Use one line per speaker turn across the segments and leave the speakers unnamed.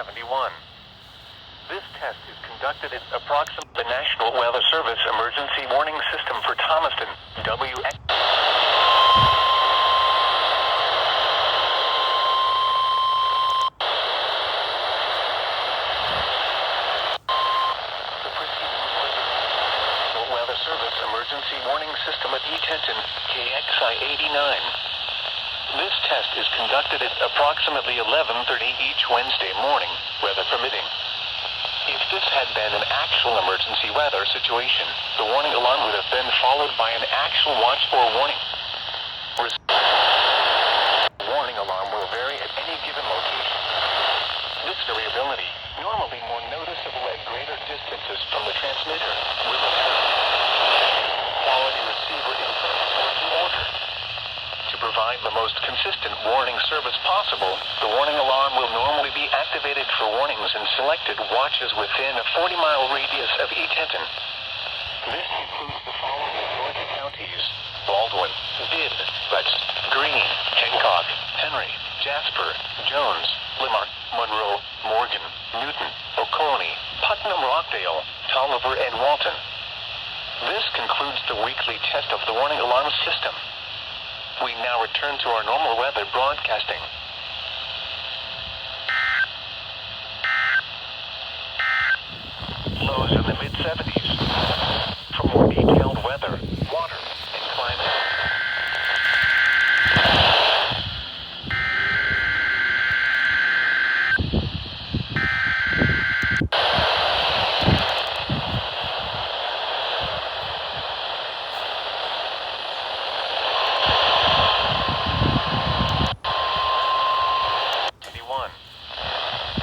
71. This test is conducted at approximately the National Weather Service Emergency Warning System for Thomaston, WX. The preceding National Weather Service Emergency Warning System at E-Tenton, KXI 89. This test is conducted at approximately 11:30 each Wednesday morning, weather permitting. If this had been an actual emergency weather situation, the warning alarm would have been followed by an actual watch or warning. The warning alarm will vary at any given location. This variability, normally more noticeable at greater distances from the transmitter, will occur. Quality receiver input working order. To provide the most consistent warning service possible, the warning alarm will normally be activated for warnings in selected watches within a 40-mile radius of E-Tenton. This includes the following Georgia counties: Baldwin, Bibb, Butts, Greene, Hancock, Henry, Jasper, Jones, Limerick, Monroe, Morgan, Newton, Oconee, Putnam Rockdale, Tolliver, and Walton. This concludes the weekly test of the warning alarm system. We now return to our normal weather broadcasting. Lows in the mid-70s. For more detailed weather, water, and climate.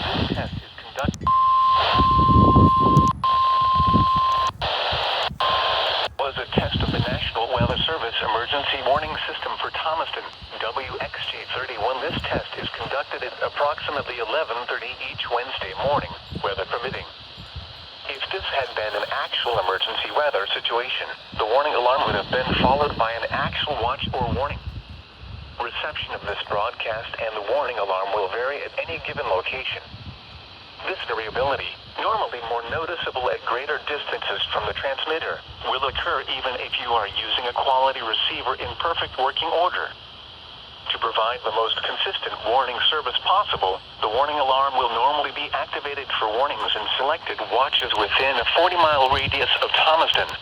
This test is conducted was a test of the National Weather Service Emergency Warning System for Thomaston, WXJ31. This test is conducted at approximately 11:30 each Wednesday morning, weather permitting. If this had been an actual emergency weather situation, the warning alarm would have been followed by an actual watch or warning. Reception of this broadcast and the warning alarm will vary at any given location. This variability, normally more noticeable at greater distances from the transmitter, will occur even if you are using a quality receiver in perfect working order. To provide the most consistent warning service possible, the warning alarm will normally be activated for warnings in selected watches within a 40-mile radius of Thomaston.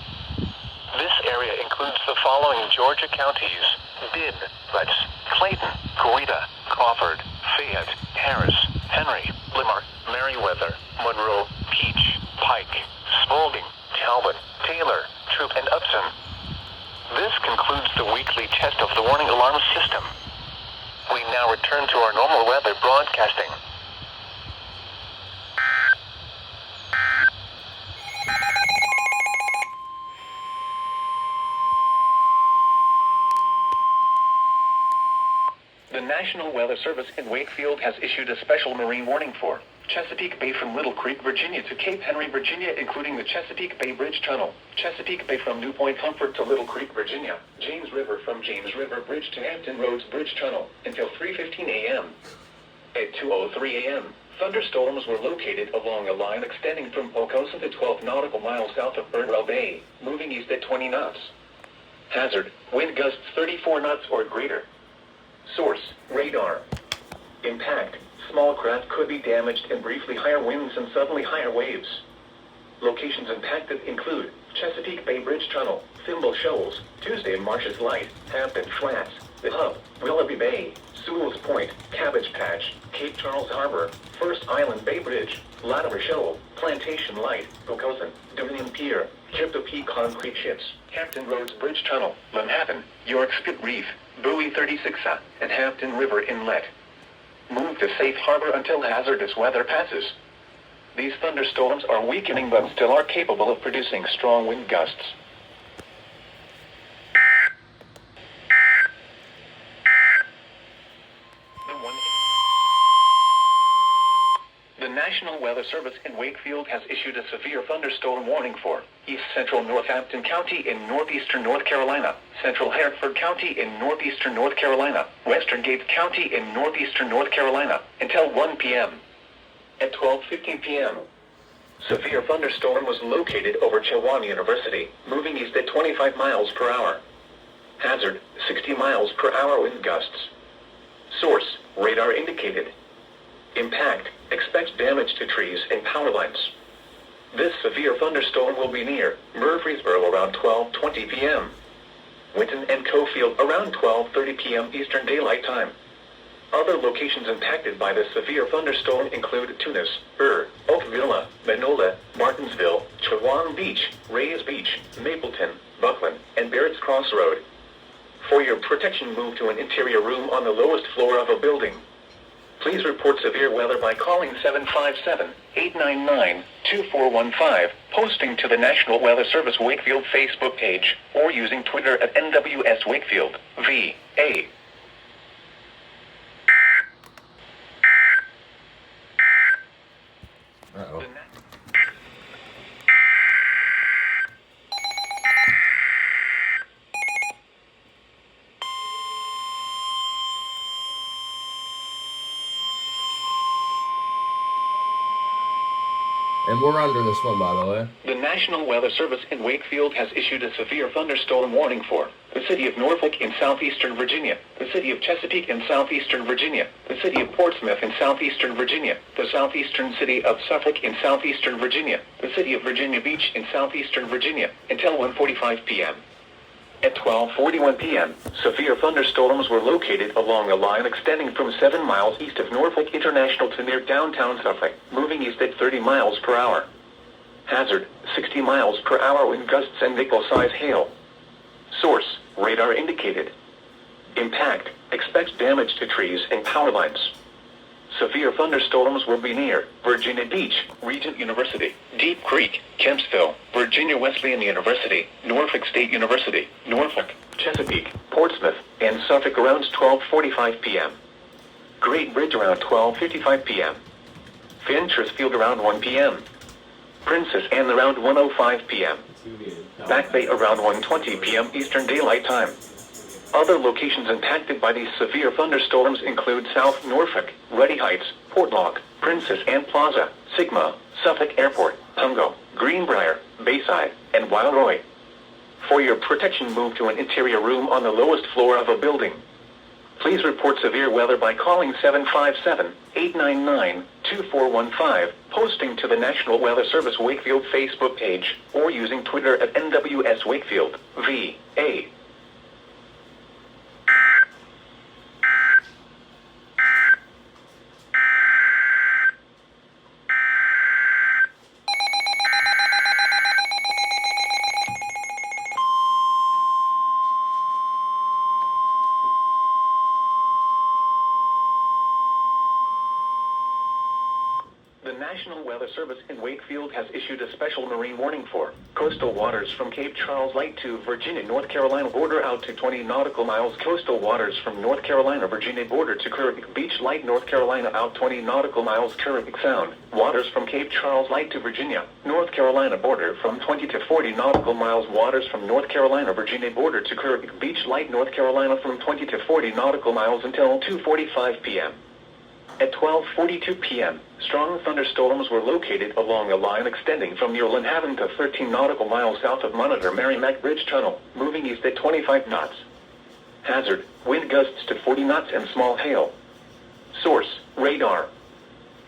This area includes the following Georgia counties: Bibb, Butts, Clayton, Coweta, Crawford, Fayette, Harris, Henry, Limerick, Meriwether, Monroe, Peach, Pike, Spalding, Talbot, Taylor, Troup, and Upson. This concludes the weekly test of the warning alarm system. We now return to our normal weather broadcasting. The National Weather Service in Wakefield has issued a special marine warning for Chesapeake Bay from Little Creek, Virginia to Cape Henry, Virginia, including the Chesapeake Bay Bridge Tunnel. Chesapeake Bay from New Point Comfort to Little Creek, Virginia. James River from James River Bridge to Hampton Roads Bridge Tunnel until 3:15 a.m. At 2:03 a.m., thunderstorms were located along a line extending from Pocosin to 12 nautical miles south of Burnwell Bay, moving east at 20 knots. Hazard: wind gusts 34 knots or greater. Source: radar. Impact: small craft could be damaged and briefly higher winds and suddenly higher waves. Locations impacted include Chesapeake Bay Bridge Tunnel, Thimble Shoals, Tuesday Marshes Light, Hampton Flats, The Hub, Willoughby Bay, Sewell's Point, Cabbage Patch, Cape Charles Harbor, First Island Bay Bridge, Latimer Shoal, Plantation Light, Pocosin, Dominion Pier, Chippewa Concrete Ships, Hampton Roads Bridge Tunnel, Manhattan, York Spit Reef, Buoy 36A, and Hampton River Inlet. Move to safe harbor until hazardous weather passes. These thunderstorms are weakening but still are capable of producing strong wind gusts. The National Weather Service in Wakefield has issued a severe thunderstorm warning for East Central Northampton County in northeastern North Carolina, Central Hereford County in northeastern North Carolina, Western Gates County in northeastern North Carolina, until 1 p.m. At 12:15 p.m. Severe thunderstorm was located over Chewan University, moving east at 25 miles per hour. Hazard, 60 miles per hour wind gusts. Source, radar indicated. Impact, expect damage to trees and power lines. This severe thunderstorm will be near Murfreesboro around 12:20 p.m. Winton and Cofield around 12:30 p.m. Eastern Daylight Time. Other locations impacted by the severe thunderstorm include Tunis, Oak Villa, Manola, Martinsville, Chewan Beach, Rays Beach, Mapleton, Buckland, and Barrett's Cross Road. For your protection, move to an interior room on the lowest floor of a building. Please report severe weather by calling 757-899-2415, posting to the National Weather Service Wakefield Facebook page, or using Twitter at NWS Wakefield, VA.
Uh-oh. And we're under this one, by the way.
The National Weather Service in Wakefield has issued a severe thunderstorm warning for the city of Norfolk in southeastern Virginia, the city of Chesapeake in southeastern Virginia, the city of Portsmouth in southeastern Virginia, the southeastern city of Suffolk in southeastern Virginia, the city of Virginia Beach in southeastern Virginia, until 1:45 p.m. At 12:41 p.m., severe thunderstorms were located along a line extending from 7 miles east of Norfolk International to near downtown Suffolk, moving east at 30 miles per hour. Hazard, 60 miles per hour wind gusts and nickel-size hail. Source, radar indicated. Impact, expect damage to trees and power lines. Severe thunderstorms will be near Virginia Beach, Regent University, Deep Creek, Kempsville, Virginia Wesleyan University, Norfolk State University, Norfolk, Chesapeake, Portsmouth, and Suffolk around 12:45 p.m. Great Bridge around 12:55 p.m. Fentress Field around 1 p.m. Princess Anne around 1:05 p.m. Back Bay around 1:20 p.m. Eastern Daylight Time. Other locations impacted by these severe thunderstorms include South Norfolk, Ready Heights, Portlock, Princess Anne Plaza, Sigma, Suffolk Airport, Pungo, Greenbrier, Bayside, and Wildroy. For your protection, move to an interior room on the lowest floor of a building. Please report severe weather by calling 757-899-2415, posting to the National Weather Service Wakefield Facebook page, or using Twitter at NWS Wakefield, VA. The National Weather Service in Wakefield has issued a special marine warning for coastal waters from Cape Charles Light to Virginia, North Carolina border out to 20 nautical miles, coastal waters from North Carolina, Virginia border to Caribbean Beach Light, North Carolina out 20 nautical miles, Caribbean Sound, waters from Cape Charles Light to Virginia, North Carolina border from 20 to 40 nautical miles, waters from North Carolina, Virginia border to Caribbean Beach Light, North Carolina from 20 to 40 nautical miles until 2:45 p.m. At 12:42 p.m., strong thunderstorms were located along a line extending from near Lynn Haven to 13 nautical miles south of Monitor Merrimack Bridge Tunnel, moving east at 25 knots. Hazard, wind gusts to 40 knots and small hail. Source, radar.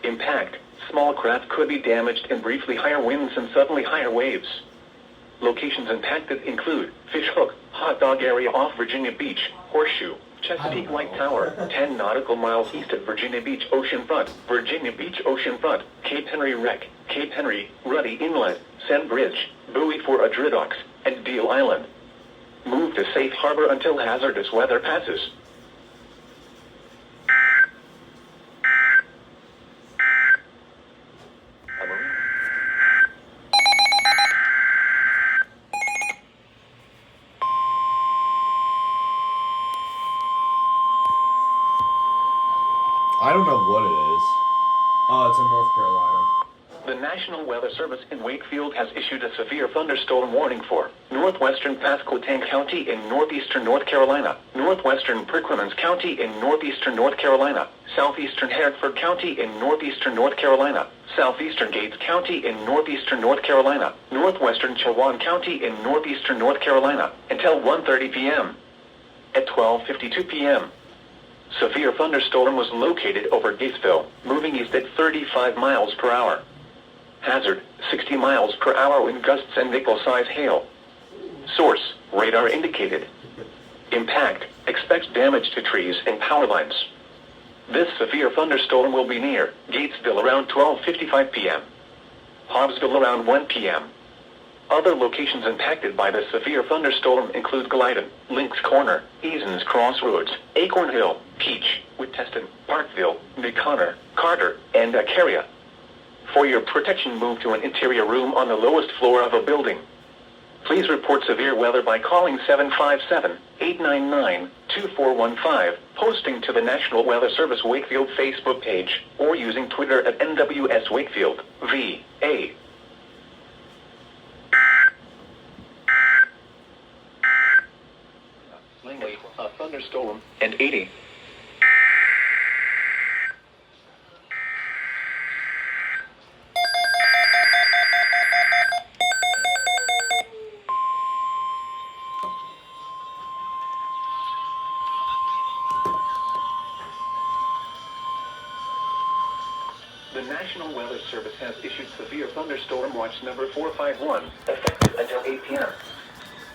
Impact, small craft could be damaged and briefly higher winds and suddenly higher waves. Locations impacted include Fish Hook, Hot Dog area off Virginia Beach, Horseshoe, Chesapeake Light Tower, 10 nautical miles east of Virginia Beach Oceanfront, Virginia Beach Oceanfront, Cape Henry Wreck, Cape Henry, Ruddy Inlet, Sand Bridge, Buoy for Adridox, and Deal Island. Move to safe harbor until hazardous weather passes.
I don't know what it is.
Oh, it's in North Carolina.
The The National Weather Service in Wakefield has issued a severe thunderstorm warning for northwestern Pasquotank County in northeastern North Carolina, northwestern Perquimans County in northeastern North Carolina, southeastern Hereford County in northeastern North Carolina, southeastern Gates County in northeastern North Carolina, northwestern Chowan County in northeastern North Carolina, until 1:30 p.m. At 12:52 p.m., severe thunderstorm was located over Gatesville, moving east at 35 miles per hour. Hazard, 60 miles per hour wind gusts and nickel-size hail. Source, radar indicated. Impact, expects damage to trees and power lines. This severe thunderstorm will be near Gatesville around 12:55 p.m. Hobbsville around 1 p.m. Other locations impacted by the severe thunderstorm include Glyden, Links Corner, Eason's Crossroads, Acorn Hill, Peach, Witeston, Parkville, McConnor, Carter, and Acaria. For your protection, move to an interior room on the lowest floor of a building. Please report severe weather by calling 757-899-2415, posting to the National Weather Service Wakefield Facebook page, or using Twitter at NWS Wakefield, VA. Langley, a thunderstorm, and 80. The National Weather Service has issued severe thunderstorm watch number 451, effective until 8 p.m.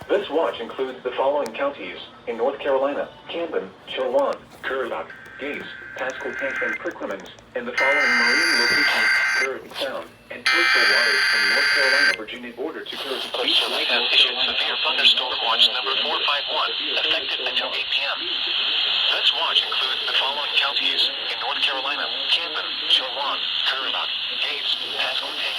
This watch includes the following counties in North Carolina: Camden, Chowan, Currituck, Gates, Pasquotank, and Perquimans, and the following marine locations: Currituck Sound, and coastal waters from North Carolina, Virginia border to Currituck Beach.
The service has issued severe thunderstorm watch number 451, effective until 8 p.m. This watch includes the following counties in North Carolina: Camden, Chowan, Currituck, Gates, Pasquotank,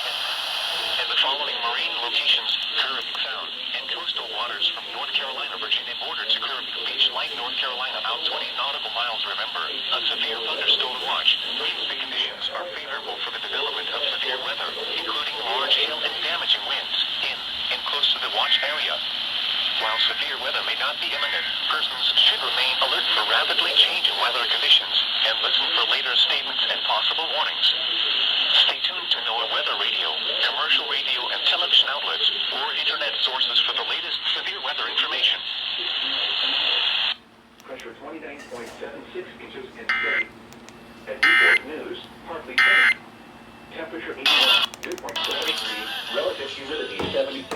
and the following marine locations: Currituck Sound, and coastal waters from North Carolina, Virginia border to Currituck Beach, Light, North Carolina, about 20 nautical miles. Remember, a severe thunderstorm watch means the conditions are favorable for the development of severe weather, including large hail and damaging winds in and close to the watch area. While severe weather may not be imminent, persons should remain alert for rapidly changing weather conditions and listen for later statements and possible warnings. Stay tuned to NOAA Weather Radio, commercial radio and television outlets, or internet sources for the latest severe weather information.
Pressure 29.76 inches and steady. At Newport News, partly sunny. Temperature 81, dew point 73, relative humidity 76%.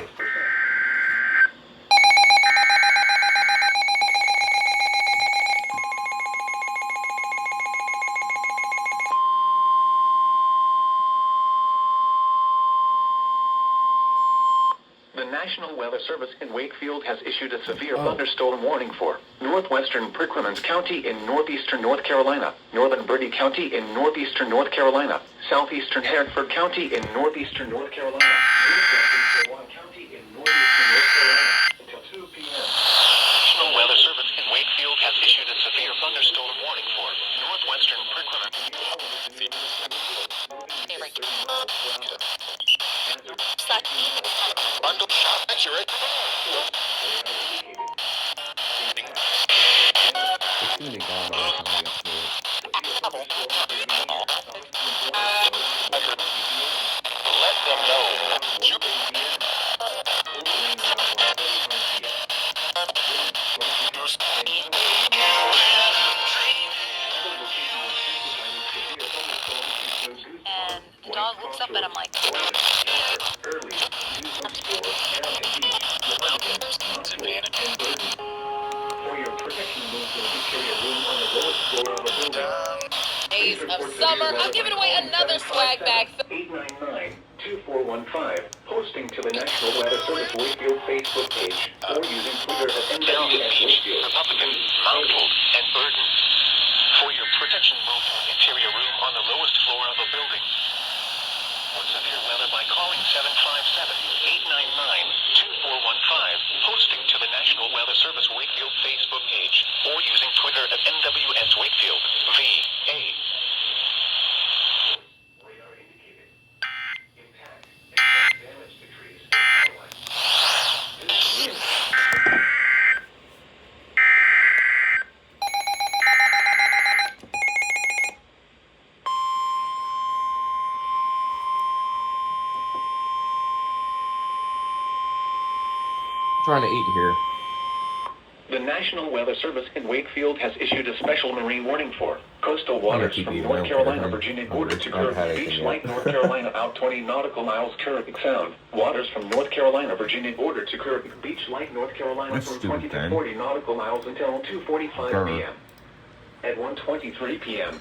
The National Weather Service in Wakefield has issued a severe thunderstorm warning for northwestern Perquimans County in northeastern North Carolina, northern Bertie County in northeastern North Carolina, southeastern Hereford County in northeastern North Carolina, northwestern Chowan County in northeastern North Carolina, until 2 p.m.
The National Weather Service in Wakefield has issued a severe thunderstorm warning for northwestern Perquimans. Accurate.
It's gonna be gone by the time we get through
Let them know.
And the dog looks up and I'm like,
For your protection, move to an interior room on the lowest floor of a building.
days of summer. I'm giving away another swag bag.
899-2415, posting to the National Weather Service Wakefield Facebook page, or using Twitter at NWS Wakefield.
Republican, Mountford, and Burden. For your protection, move to an interior room on the lowest floor of a building. For severe weather by calling 757-899-2415, posting to the National Weather Service Wakefield Facebook page, or using Twitter at NWS Wakefield, VA.
Radar indicated.
Trying to eat here.
The National Weather Service in Wakefield has issued a special marine warning for coastal waters
keep
from
eating.
North
I don't
Carolina,
care.
Virginia
I'm
border
rich.
to
I haven't had
Caribbean
anything
Beach,
yet.
Light, North Carolina, out 20 nautical miles, Caribbean Sound. Waters from North Carolina, Virginia border to Caribbean Beach, Light, North Carolina,
That's
from
stupid
20 to
thing.
40 nautical miles until 2:45
Burn.
p.m. At 1:23 p.m.,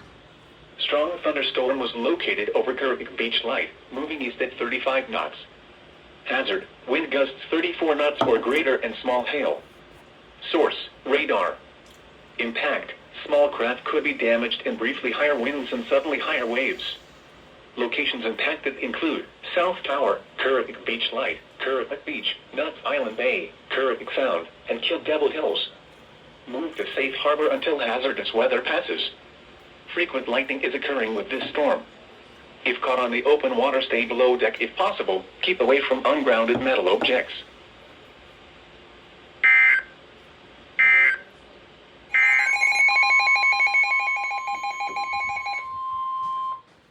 strong thunderstorm was located over Caribbean Beach, Light, moving east at 35 knots. Hazard, wind gusts 34 knots or greater and small hail. Source, radar. Impact, small craft could be damaged and briefly higher winds and suddenly higher waves. Locations impacted include South Tower, Caribbean Beach, Light, Caribbean Beach, Nuts Island Bay, Caribbean Sound, and Kill Devil Hills. Move to safe harbor until hazardous weather passes. Frequent lightning is occurring with this storm. If caught on the open water, stay below deck if possible. Keep away from ungrounded metal objects.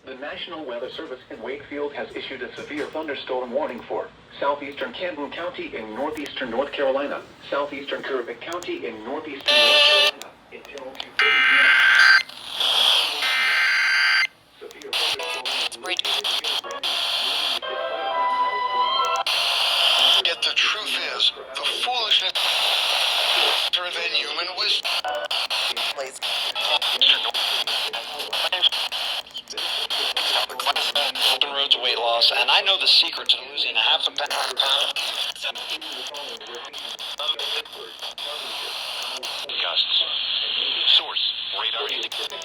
The National Weather Service in Wakefield has issued a severe thunderstorm warning for southeastern Camden County in northeastern North Carolina, southeastern Caribbean County in northeastern North Carolina until 2:30 p.m. Severe thunderstorm.
Yet the truth is, the foolishness greater than human wisdom. Open road to weight loss, and I know the secret to losing a half a pound. Gusts. Source, radar indicator.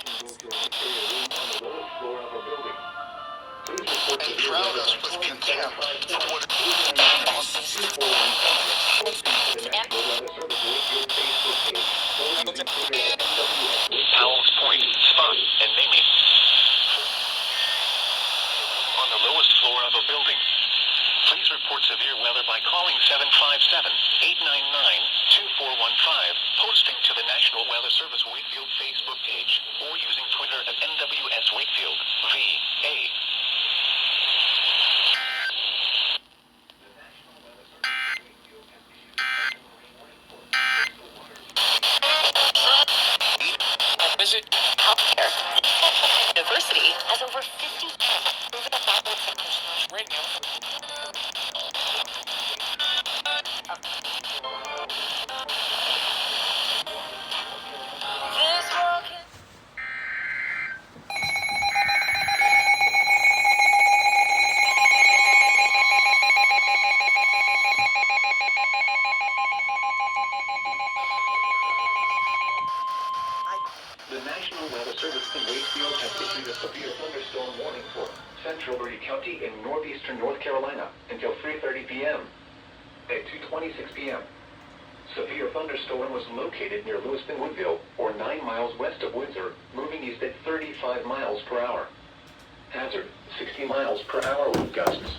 And drown us with contempt for what it Powell's Point, Spot, and Mamie. On the lowest floor of a building. Please report severe weather by calling 757-899-2415, posting to the National Weather Service Wakefield Facebook page, or using Twitter at NWS Wakefield, VA. Visit
Healthcare. University has over 50
radio.
This world can
The National Weather Service in Wakefield has issued a severe thunderstorm warning for central Bertie County in northeastern North Carolina until 3:30 p.m. At 2:26 p.m., severe thunderstorm was located near Lewiston Woodville, or 9 miles west of Windsor, moving east at 35 miles per hour. Hazard, 60 miles per hour wind gusts.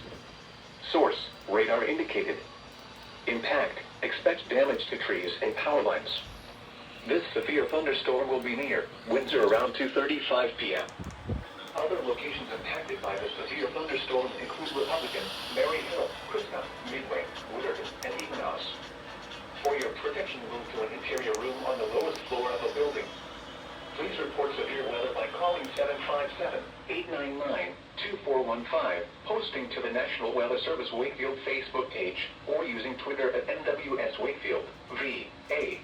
Source, radar indicated. Impact, expect damage to trees and power lines. This severe thunderstorm will be near Windsor around 2:35 p.m. Other locations impacted by the severe thunderstorm include Republican, Mary Hill, Krista, Midway, Woodard, and Evenos. For your protection, move to an interior room on the lowest floor of a building. Please report severe weather by calling 757-899-2415, posting to the National Weather Service Wakefield Facebook page, or using Twitter at NWS Wakefield, VA.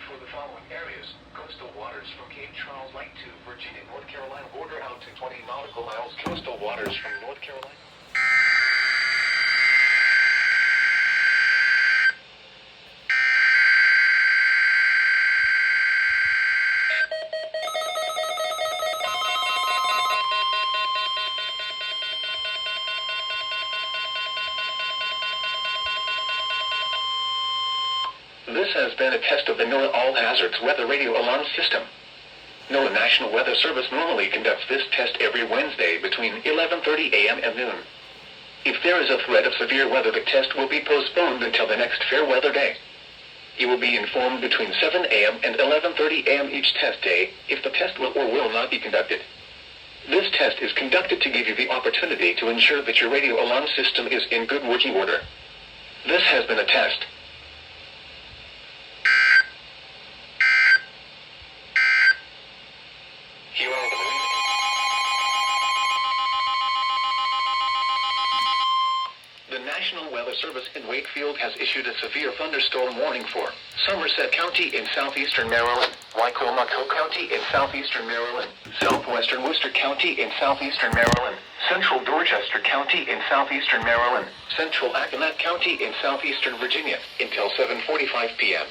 For the following areas, coastal waters from Cape Charles Light to Virginia, North Carolina border out to 20 nautical miles, coastal waters from North Carolina. This has been a test of the NOAA All Hazards Weather Radio Alarm System. NOAA National Weather Service normally conducts this test every Wednesday between 11:30 a.m. and noon. If there is a threat of severe weather, the test will be postponed until the next fair weather day. You will be informed between 7 a.m. and 11:30 a.m. each test day if the test will or will not be conducted. This test is conducted to give you the opportunity to ensure that your radio alarm system is in good working order. This has been a test. Here are the Marine. The National Weather Service in Wakefield has issued a severe thunderstorm warning for Somerset County in southeastern Maryland, Wicomico County in southeastern Maryland, southwestern Worcester County in southeastern Maryland, central Dorchester County in southeastern Maryland, central Accomack County in southeastern Virginia until 7:45 p.m.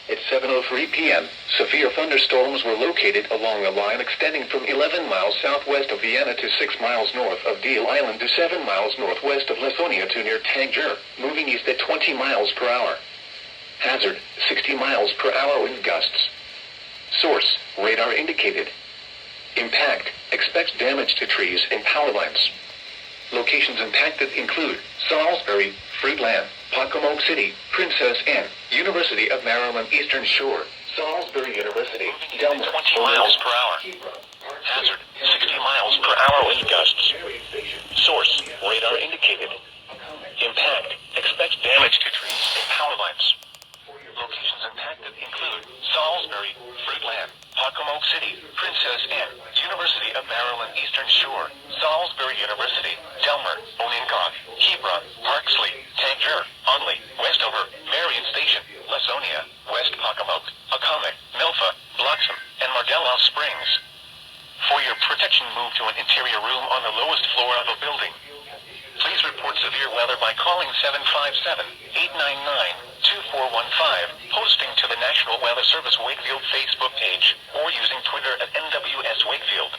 At 7:03 p.m., severe thunderstorms were located along a line extending from 11 miles southwest of Vienna to 6 miles north of Deal Island to 7 miles northwest of Lasonia to near Tangier, moving east at 20 miles per hour. Hazard, 60 miles per hour wind gusts. Source, radar indicated. Impact, expects damage to trees and power lines. Locations impacted include Salisbury, Fruitland, Pocomoke City, Princess Anne, University of Maryland Eastern Shore, Salisbury University, Delmar,
20 miles per hour. Hazard, 60 miles per hour wind gusts. Source, radar indicated. Impact, expects damage to trees and power lines. Locations impacted include Salisbury, Fruitland, Pocomoke City, Princess Anne, University of Maryland Eastern Shore, Salisbury University, Delmar, Onondaga, Hebron, Parksley, Tangier, Onley, Westover, Marion Station, Lasonia, West Pocomoke, Accomack, Milfa, Bloxham, and Mardellow Springs. For your protection, move to an interior room on the lowest floor of a building. Please report severe weather by calling 757-899-2415, posting to the National Weather Service Wakefield Facebook page, or using Twitter at NWS Wakefield.